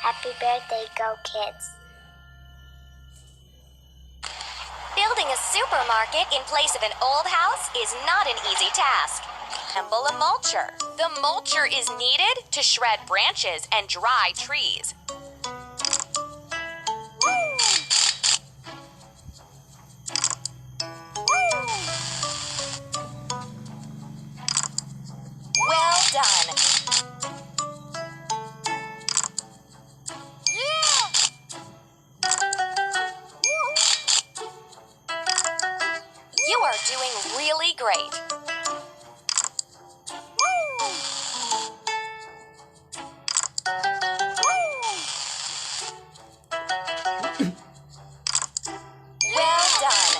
Happy birthday, GoKids. Building a supermarket in place of an old house is not an easy task. Assemble a mulcher. The mulcher is needed to shred branches and dry trees. Well done. You are doing really great. Well done.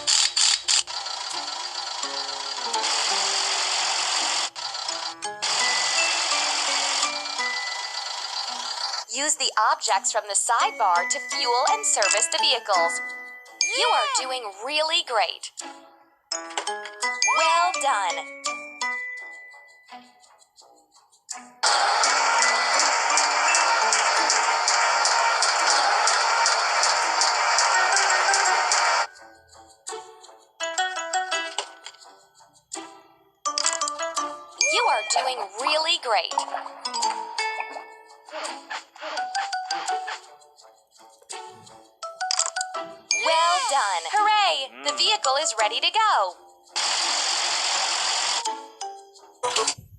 Use the objects from the sidebar to fuel and service the vehicles. You are doing really great. Well done. You are doing really great. Well done. Hooray! The vehicle is ready to go.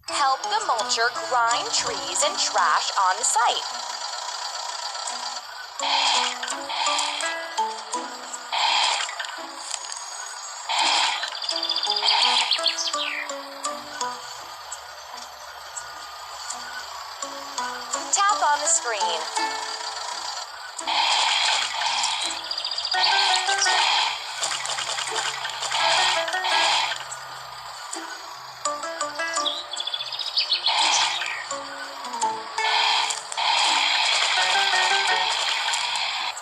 Help the mulcher grind trees and trash on site. Tap on the screen.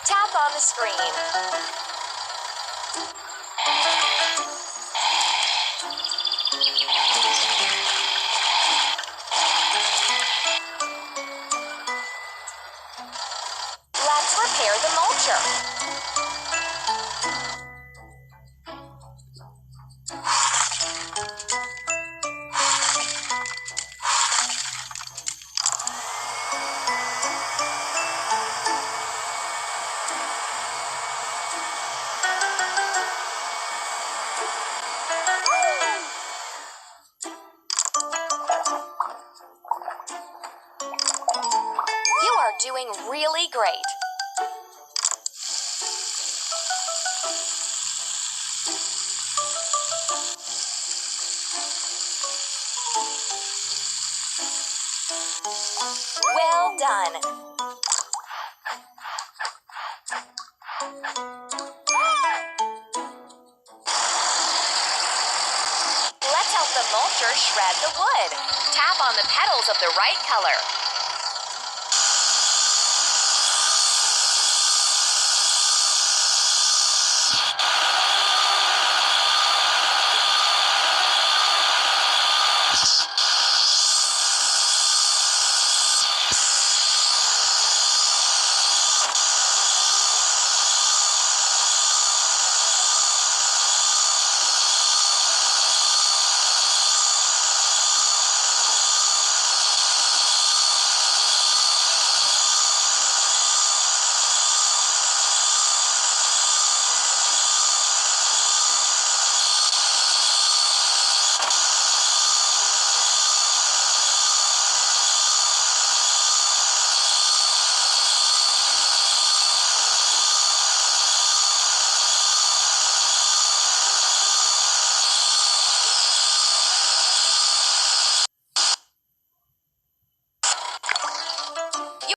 Tap on the screen. Let's repair the mulcher. You are doing really great. Well done. Let's help the mulcher shred the wood. Tap on the petals of the right color.